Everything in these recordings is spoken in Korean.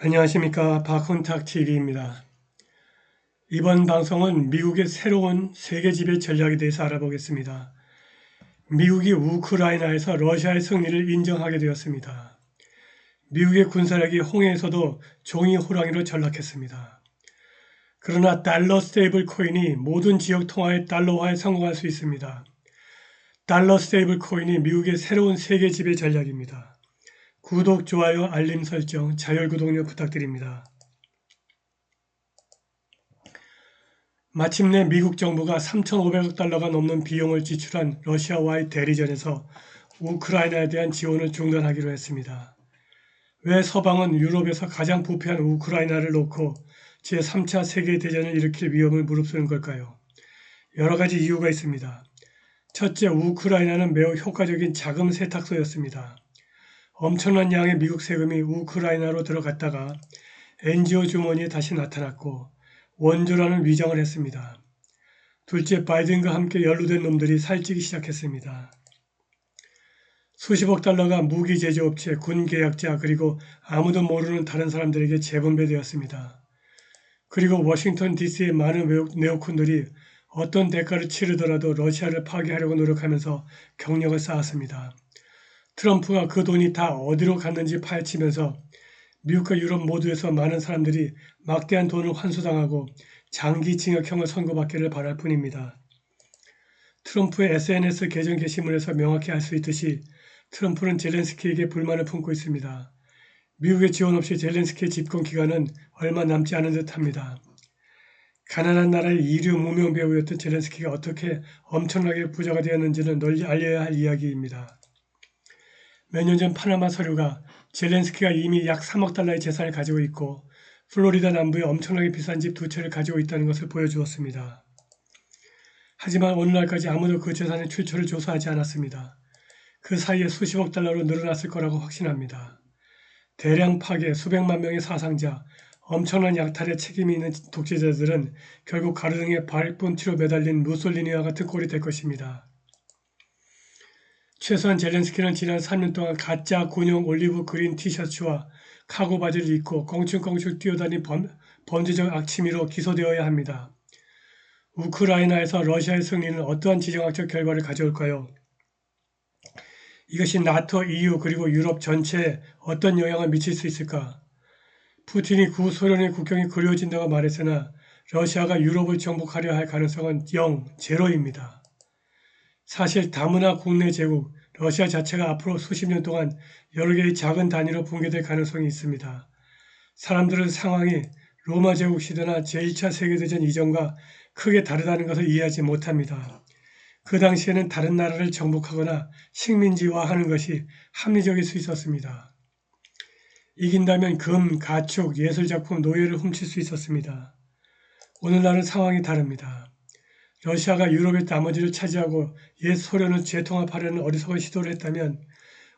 안녕하십니까. 박훈탁TV입니다. 이번 방송은 미국의 새로운 세계 지배 전략에 대해서 알아보겠습니다. 미국이 우크라이나에서 러시아의 승리를 인정하게 되었습니다. 미국의 군사력이 홍해에서도 종이 호랑이로 전락했습니다. 그러나 달러 스테이블 코인이 모든 지역 통화의 달러화에 성공할 수 있습니다. 달러 스테이블 코인이 미국의 새로운 세계 지배 전략입니다. 구독, 좋아요, 알림 설정, 자율 구독료 부탁드립니다. 마침내 미국 정부가 3,500억 달러가 넘는 비용을 지출한 러시아와의 대리전에서 우크라이나에 대한 지원을 중단하기로 했습니다. 왜 서방은 유럽에서 가장 부패한 우크라이나를 놓고 제3차 세계대전을 일으킬 위험을 무릅쓰는 걸까요? 여러 가지 이유가 있습니다. 첫째, 우크라이나는 매우 효과적인 자금 세탁소였습니다. 엄청난 양의 미국 세금이 우크라이나로 들어갔다가 NGO 주머니에 다시 나타났고 원조라는 위장을 했습니다. 둘째, 바이든과 함께 연루된 놈들이 살찌기 시작했습니다. 수십억 달러가 무기 제조업체, 군 계약자 그리고 아무도 모르는 다른 사람들에게 재분배되었습니다. 그리고 워싱턴 DC의 많은 네오콘들이 어떤 대가를 치르더라도 러시아를 파괴하려고 노력하면서 경력을 쌓았습니다. 트럼프가 그 돈이 다 어디로 갔는지 파헤치면서 미국과 유럽 모두에서 많은 사람들이 막대한 돈을 환수당하고 장기 징역형을 선고받기를 바랄 뿐입니다. 트럼프의 SNS 계정 게시물에서 명확히 알 수 있듯이 트럼프는 젤렌스키에게 불만을 품고 있습니다. 미국의 지원 없이 젤렌스키의 집권 기간은 얼마 남지 않은 듯합니다. 가난한 나라의 이류 무명 배우였던 젤렌스키가 어떻게 엄청나게 부자가 되었는지는 널리 알려야 할 이야기입니다. 몇 년 전 파나마 서류가 젤렌스키가 이미 약 3억 달러의 재산을 가지고 있고 플로리다 남부에 엄청나게 비싼 집 2채를 가지고 있다는 것을 보여주었습니다. 하지만 오늘날까지 아무도 그 재산의 출처를 조사하지 않았습니다. 그 사이에 수십억 달러로 늘어났을 거라고 확신합니다. 대량 파괴, 수백만 명의 사상자, 엄청난 약탈에 책임이 있는 독재자들은 결국 가로등에 발본티로 매달린 무솔리니와 같은 꼴이 될 것입니다. 최소한 젤렌스키는 지난 3년 동안 가짜 군용 올리브 그린 티셔츠와 카고 바지를 입고 껑충껑충 뛰어다닌 범죄적 악취미로 기소되어야 합니다. 우크라이나에서 러시아의 승리는 어떠한 지정학적 결과를 가져올까요? 이것이 나토, EU 그리고 유럽 전체에 어떤 영향을 미칠 수 있을까? 푸틴이 구소련의 국경이 그리워진다고 말했으나 러시아가 유럽을 정복하려 할 가능성은 0, 제로입니다. 사실 다문화 국내 제국, 러시아 자체가 앞으로 수십 년 동안 여러 개의 작은 단위로 붕괴될 가능성이 있습니다. 사람들은 상황이 로마 제국 시대나 제1차 세계대전 이전과 크게 다르다는 것을 이해하지 못합니다. 그 당시에는 다른 나라를 정복하거나 식민지화하는 것이 합리적일 수 있었습니다. 이긴다면 금, 가축, 예술작품, 노예를 훔칠 수 있었습니다. 오늘날은 상황이 다릅니다. 러시아가 유럽의 나머지를 차지하고 옛 소련을 재통합하려는 어리석은 시도를 했다면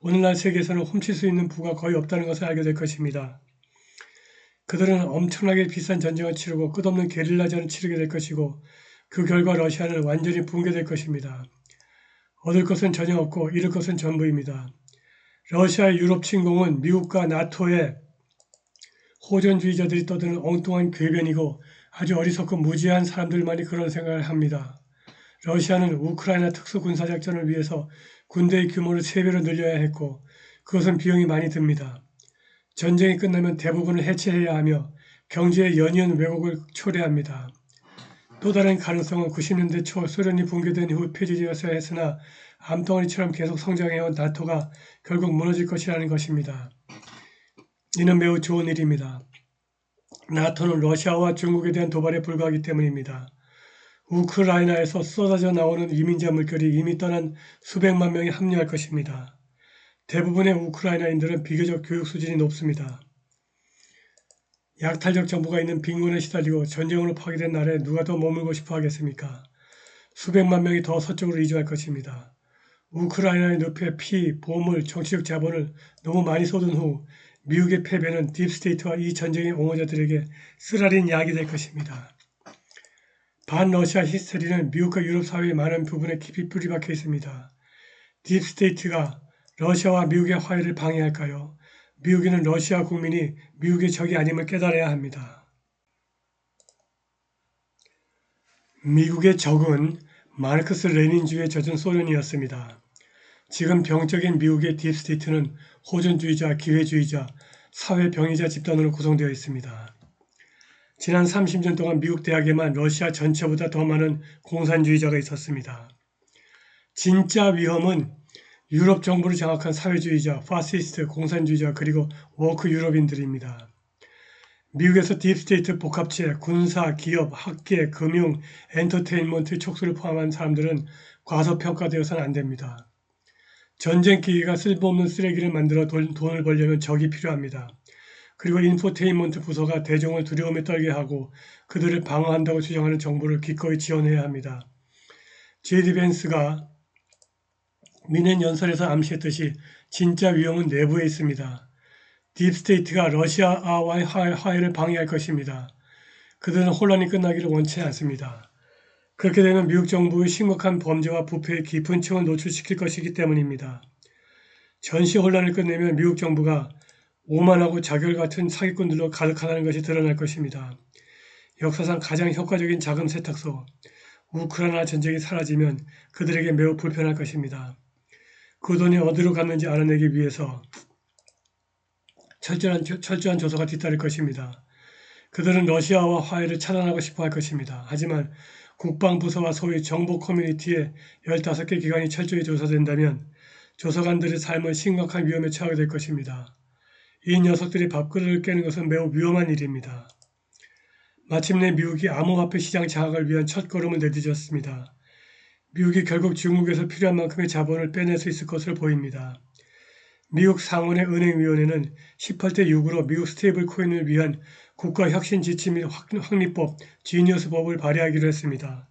오늘날 세계에서는 훔칠 수 있는 부가 거의 없다는 것을 알게 될 것입니다. 그들은 엄청나게 비싼 전쟁을 치르고 끝없는 게릴라전을 치르게 될 것이고 그 결과 러시아는 완전히 붕괴될 것입니다. 얻을 것은 전혀 없고 잃을 것은 전부입니다. 러시아의 유럽 침공은 미국과 나토의 호전주의자들이 떠드는 엉뚱한 궤변이고 아주 어리석고 무지한 사람들만이 그런 생각을 합니다. 러시아는 우크라이나 특수군사작전을 위해서 군대의 규모를 3배로 늘려야 했고 그것은 비용이 많이 듭니다. 전쟁이 끝나면 대부분을 해체해야 하며 경제의 연이은 왜곡을 초래합니다. 또 다른 가능성은 90년대 초 소련이 붕괴된 후 폐지되었어야 했으나 암덩어리처럼 계속 성장해온 나토가 결국 무너질 것이라는 것입니다. 이는 매우 좋은 일입니다. 나토는 러시아와 중국에 대한 도발에 불과하기 때문입니다. 우크라이나에서 쏟아져 나오는 이민자 물결이 이미 떠난 수백만 명이 합류할 것입니다. 대부분의 우크라이나인들은 비교적 교육 수준이 높습니다. 약탈적 정부가 있는 빈곤에 시달리고 전쟁으로 파괴된 나라에 누가 더 머물고 싶어 하겠습니까? 수백만 명이 더 서쪽으로 이주할 것입니다. 우크라이나의 늪에 피, 보물, 정치적 자본을 너무 많이 쏟은 후 미국의 패배는 딥스테이트와 이 전쟁의 옹호자들에게 쓰라린 약이 될 것입니다. 반러시아 히스테리는 미국과 유럽 사회의 많은 부분에 깊이 뿌리박혀 있습니다. 딥스테이트가 러시아와 미국의 화해를 방해할까요? 미국인은 러시아 국민이 미국의 적이 아님을 깨달아야 합니다. 미국의 적은 마르크스 레닌주의에 젖은 소련이었습니다. 지금 병적인 미국의 딥스테이트는 호전주의자, 기회주의자, 사회병의자 집단으로 구성되어 있습니다. 지난 30년 동안 미국 대학에만 러시아 전체보다 더 많은 공산주의자가 있었습니다. 진짜 위험은 유럽 정부를 장악한 사회주의자, 파시스트, 공산주의자 그리고 워크 유럽인들입니다. 미국에서 딥스테이트 복합체, 군사, 기업, 학계, 금융, 엔터테인먼트 촉수를 포함한 사람들은 과소평가되어서는 안 됩니다. 전쟁 기계가 쓸모없는 쓰레기를 만들어 돈을 벌려면 적이 필요합니다. 그리고 인포테인먼트 부서가 대중을 두려움에 떨게 하고 그들을 방어한다고 주장하는 정부를 기꺼이 지원해야 합니다. 제디 벤스가 미넨 연설에서 암시했듯이 진짜 위험은 내부에 있습니다. 딥스테이트가 러시아와의 화해를 방해할 것입니다. 그들은 혼란이 끝나기를 원치 않습니다. 그렇게 되면 미국 정부의 심각한 범죄와 부패의 깊은 층을 노출시킬 것이기 때문입니다. 전시 혼란을 끝내면 미국 정부가 오만하고 자결 같은 사기꾼들로 가득하다는 것이 드러날 것입니다. 역사상 가장 효과적인 자금 세탁소, 우크라이나 전쟁이 사라지면 그들에게 매우 불편할 것입니다. 그 돈이 어디로 갔는지 알아내기 위해서 철저한 조사가 뒤따를 것입니다. 그들은 러시아와 화해를 차단하고 싶어 할 것입니다. 하지만 국방부서와 소위 정보 커뮤니티의 15개 기관이 철저히 조사된다면 조사관들의 삶은 심각한 위험에 처하게 될 것입니다. 이 녀석들이 밥그릇을 깨는 것은 매우 위험한 일입니다. 마침내 미국이 암호화폐 시장 장악을 위한 첫걸음을 내딛었습니다. 미국이 결국 중국에서 필요한 만큼의 자본을 빼낼 수 있을 것으로 보입니다. 미국 상원의 은행위원회는 18대 6으로 미국 스테이블 코인을 위한 국가혁신 지침 및 확립법 지니어스법을 발의하기로 했습니다.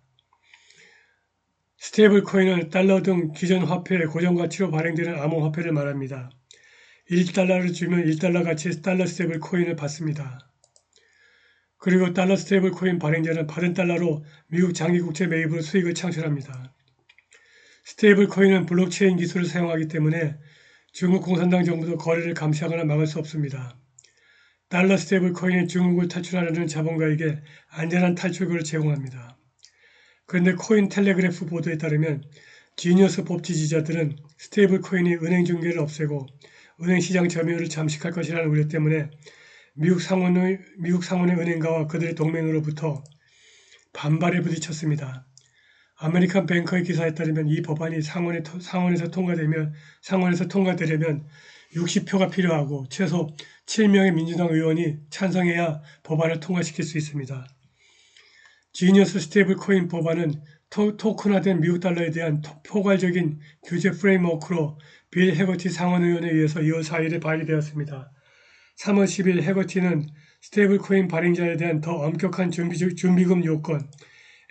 스테이블 코인은 달러 등 기존 화폐의 고정가치로 발행되는 암호화폐를 말합니다. 1달러를 주면 1달러 가치의 달러 스테이블 코인을 받습니다. 그리고 달러 스테이블 코인 발행자는 받은 달러로 미국 장기국채 매입으로 수익을 창출합니다. 스테이블 코인은 블록체인 기술을 사용하기 때문에 중국 공산당 정부도 거래를 감시하거나 막을 수 없습니다. 달러 스테이블 코인이 중국을 탈출하려는 자본가에게 안전한 탈출구를 제공합니다. 그런데 코인 텔레그래프 보도에 따르면 지니어스 법 지지자들은 스테이블 코인이 은행 중개를 없애고 은행 시장 점유율을 잠식할 것이라는 우려 때문에 미국 상원의 은행가와 그들의 동맹으로부터 반발에 부딪혔습니다. 아메리칸 뱅커의 기사에 따르면 이 법안이 상원에서 통과되려면 60표가 필요하고 최소 7명의 민주당 의원이 찬성해야 법안을 통과시킬 수 있습니다. 지니어스 스테이블 코인 법안은 토큰화된 미국 달러에 대한 포괄적인 규제 프레임워크로 빌 해거티 상원의원에 의해서 2월 4일에 발의되었습니다. 3월 10일 해거티는 스테이블 코인 발행자에 대한 더 엄격한 준비금 요건,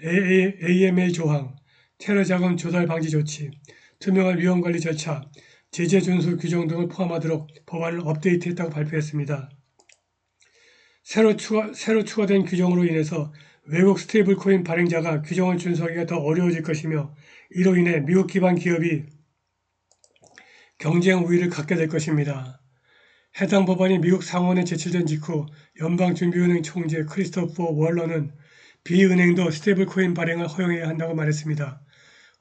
AML 조항, 테러 자금 조달 방지 조치, 투명한 위험 관리 절차, 제재 준수 규정 등을 포함하도록 법안을 업데이트했다고 발표했습니다. 새로 추가된 규정으로 인해서 외국 스테이블 코인 발행자가 규정을 준수하기가 더 어려워질 것이며 이로 인해 미국 기반 기업이 경쟁 우위를 갖게 될 것입니다. 해당 법안이 미국 상원에 제출된 직후 연방준비은행 총재 크리스토퍼 월러는 비은행도 스테이블 코인 발행을 허용해야 한다고 말했습니다.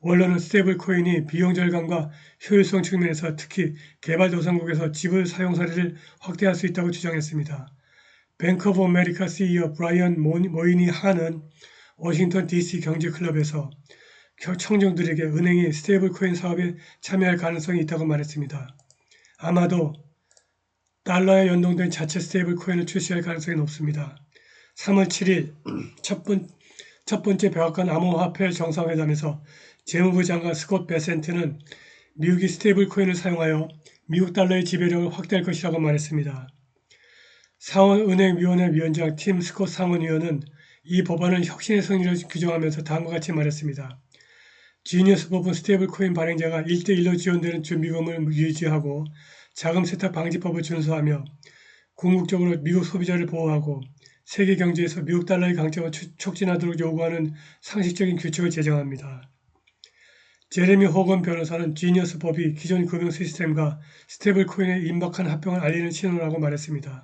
월러는 스테이블 코인이 비용 절감과 효율성 측면에서 특히 개발도상국에서 지불 사용 사례를 확대할 수 있다고 주장했습니다. 뱅크 오브 아메리카 CEO 브라이언 모이니 하는 워싱턴 DC 경제클럽에서 청중들에게 은행이 스테이블 코인 사업에 참여할 가능성이 있다고 말했습니다. 아마도 달러에 연동된 자체 스테이블 코인을 출시할 가능성이 높습니다. 3월 7일 첫 번째 백악관 암호화폐 정상회담에서 재무부 장관 스콧 베센트는 미국이 스테이블 코인을 사용하여 미국 달러의 지배력을 확대할 것이라고 말했습니다. 상원은행위원회 위원장 팀 스콧 상원의원은 이 법안은 혁신의 승리를 규정하면서 다음과 같이 말했습니다. 지니어스 법은 스테이블 코인 발행자가 1대1로 지원되는 준비금을 유지하고 자금 세탁 방지법을 준수하며 궁극적으로 미국 소비자를 보호하고 세계 경제에서 미국 달러의 강점을 촉진하도록 요구하는 상식적인 규칙을 제정합니다. 제레미 호건 변호사는 지니어스 법이 기존 금융 시스템과 스테이블 코인의 임박한 합병을 알리는 신호라고 말했습니다.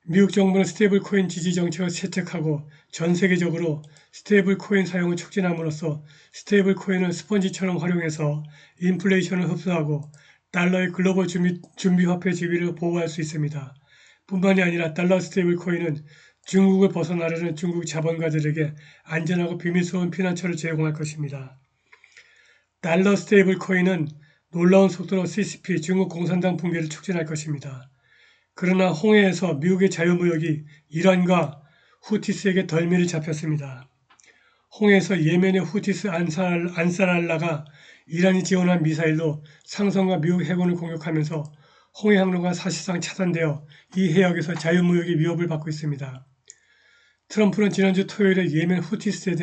미국 정부는 스테이블 코인 지지 정책을 채택하고 전 세계적으로 스테이블 코인 사용을 촉진함으로써 스테이블 코인을 스펀지처럼 활용해서 인플레이션을 흡수하고 달러의 글로벌 준비화폐 지위를 보호할 수 있습니다. 뿐만이 아니라 달러 스테이블 코인은 중국을 벗어나려는 중국 자본가들에게 안전하고 비밀스러운 피난처를 제공할 것입니다. 달러 스테이블 코인은 놀라운 속도로 CCP 중국 공산당 붕괴를 촉진할 것입니다. 그러나 홍해에서 미국의 자유무역이 이란과 후티스에게 덜미를 잡혔습니다. 홍해에서 예멘의 후티스 안사랄라가 이란이 지원한 미사일로 상선과 미국 해군을 공격하면서 홍해 항로가 사실상 차단되어 이 해역에서 자유무역이 위협을 받고 있습니다. 트럼프는 지난주 토요일에 예멘 후티스에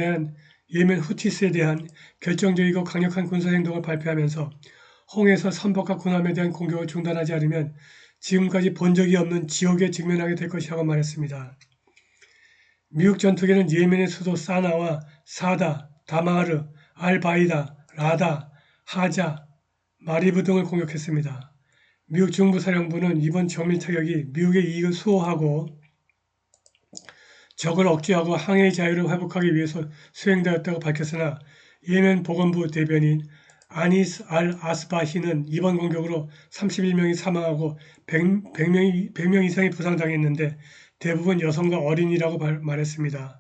대한 결정적이고 강력한 군사행동을 발표하면서 홍해에서 선박과 군함에 대한 공격을 중단하지 않으면 지금까지 본 적이 없는 지옥에 직면하게 될 것이라고 말했습니다. 미국 전투기는 예멘의 수도 사나와 사다, 다마르, 알바이다, 라다, 하자, 마리브 등을 공격했습니다. 미국 중부사령부는 이번 정밀 타격이 미국의 이익을 수호하고 적을 억제하고 항해의 자유를 회복하기 위해서 수행되었다고 밝혔으나 예멘 보건부 대변인 아니스 알 아스바히는 이번 공격으로 31명이 사망하고 100명 이상이 부상당했는데 대부분 여성과 어린이라고 말했습니다.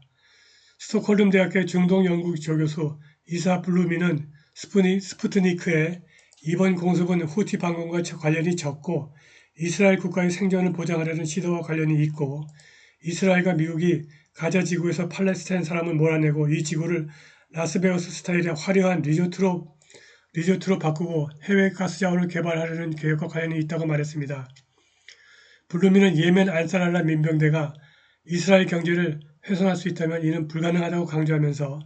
스톡홀름 대학교 중동 연구 조교수 이사 블루미는 스푸트니크에 이번 공습은 후티 반공과 관련이 적고 이스라엘 국가의 생존을 보장하려는 시도와 관련이 있고 이스라엘과 미국이 가자 지구에서 팔레스타인 사람을 몰아내고 이 지구를 라스베가스 스타일의 화려한 리조트로 바꾸고 해외 가스 자원을 개발하려는 계획과 관련이 있다고 말했습니다. 블루미는 예멘 안사랄라 민병대가 이스라엘 경제를 훼손할 수 있다면 이는 불가능하다고 강조하면서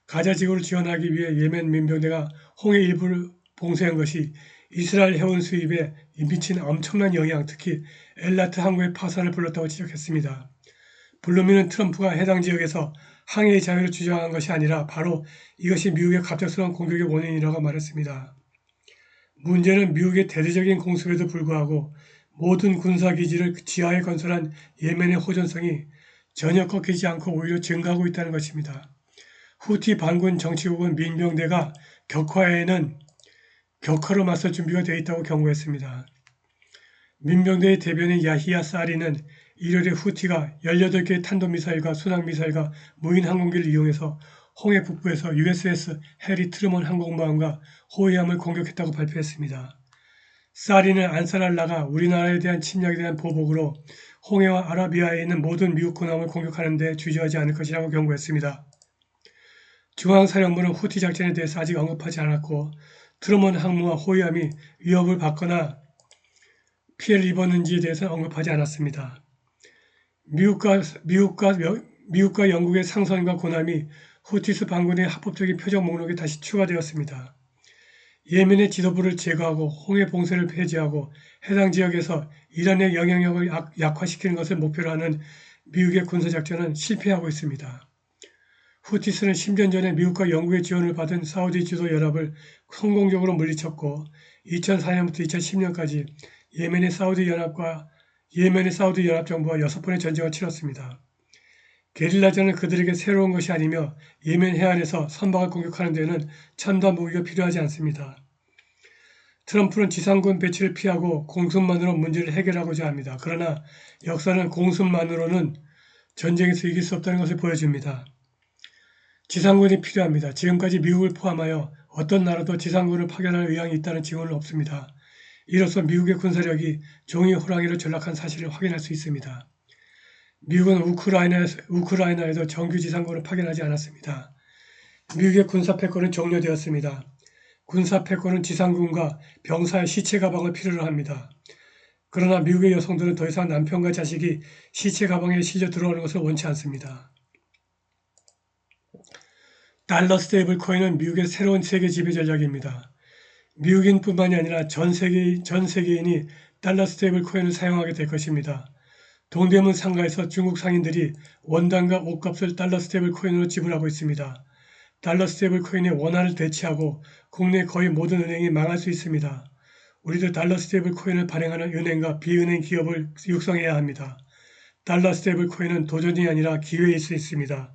가자 지구를 지원하기 위해 예멘 민병대가 홍해 일부를 봉쇄한 것이 이스라엘 해운 수입에 미친 엄청난 영향, 특히 엘라트 항구의 파산을 불렀다고 지적했습니다. 블루미는 트럼프가 해당 지역에서 항해의 자유를 주장한 것이 아니라 바로 이것이 미국의 갑작스러운 공격의 원인이라고 말했습니다. 문제는 미국의 대대적인 공습에도 불구하고 모든 군사기지를 지하에 건설한 예멘의 호전성이 전혀 꺾이지 않고 오히려 증가하고 있다는 것입니다. 후티 반군 정치국은 민병대가 격화에는 격화로 맞설 준비가 되어 있다고 경고했습니다. 민병대의 대변인 야히야 사리는 일요일에 후티가 18개의 탄도미사일과 순항미사일과 무인 항공기를 이용해서 홍해 북부에서 USS 해리 트루먼 항공모함과 호위함을 공격했다고 발표했습니다. 사리는 안사랄라가 우리나라에 대한 침략에 대한 보복으로 홍해와 아라비아에 있는 모든 미국 군함을 공격하는 데 주저하지 않을 것이라고 경고했습니다. 중앙사령부는 후티 작전에 대해서 아직 언급하지 않았고 트루먼 항모와 호위함이 위협을 받거나 피해를 입었는지에 대해서는 언급하지 않았습니다. 미국과 영국의 상선과 군함이 후티스 반군의 합법적인 표적 목록에 다시 추가되었습니다. 예멘의 지도부를 제거하고 홍해 봉쇄를 폐지하고 해당 지역에서 이란의 영향력을 약화시키는 것을 목표로 하는 미국의 군사작전은 실패하고 있습니다. 후티스는 10년 전에 미국과 영국의 지원을 받은 사우디 주도 연합을 성공적으로 물리쳤고 2004년부터 2010년까지 예멘의 사우디 연합정부와 6번의 전쟁을 치렀습니다. 게릴라전은 그들에게 새로운 것이 아니며 예멘 해안에서 선박을 공격하는 데는 첨단 무기가 필요하지 않습니다. 트럼프는 지상군 배치를 피하고 공습만으로 문제를 해결하고자 합니다. 그러나 역사는 공습만으로는 전쟁에서 이길 수 없다는 것을 보여줍니다. 지상군이 필요합니다. 지금까지 미국을 포함하여 어떤 나라도 지상군을 파견할 의향이 있다는 징후는 없습니다. 이로써 미국의 군사력이 종이 호랑이로 전락한 사실을 확인할 수 있습니다. 미국은 우크라이나에도 정규 지상군을 파견하지 않았습니다. 미국의 군사 패권은 종료되었습니다. 군사 패권은 지상군과 병사의 시체 가방을 필요로 합니다. 그러나 미국의 여성들은 더 이상 남편과 자식이 시체 가방에 실려 들어오는 것을 원치 않습니다. 달러 스테이블 코인은 미국의 새로운 세계 지배 전략입니다. 미국인뿐만이 아니라 전 세계인이 달러 스테이블 코인을 사용하게 될 것입니다. 동대문 상가에서 중국 상인들이 원단과 옷값을 달러 스테이블 코인으로 지불하고 있습니다. 달러 스테이블 코인의 원화를 대체하고 국내 거의 모든 은행이 망할 수 있습니다. 우리도 달러 스테이블 코인을 발행하는 은행과 비은행 기업을 육성해야 합니다. 달러 스테이블 코인은 도전이 아니라 기회일 수 있습니다.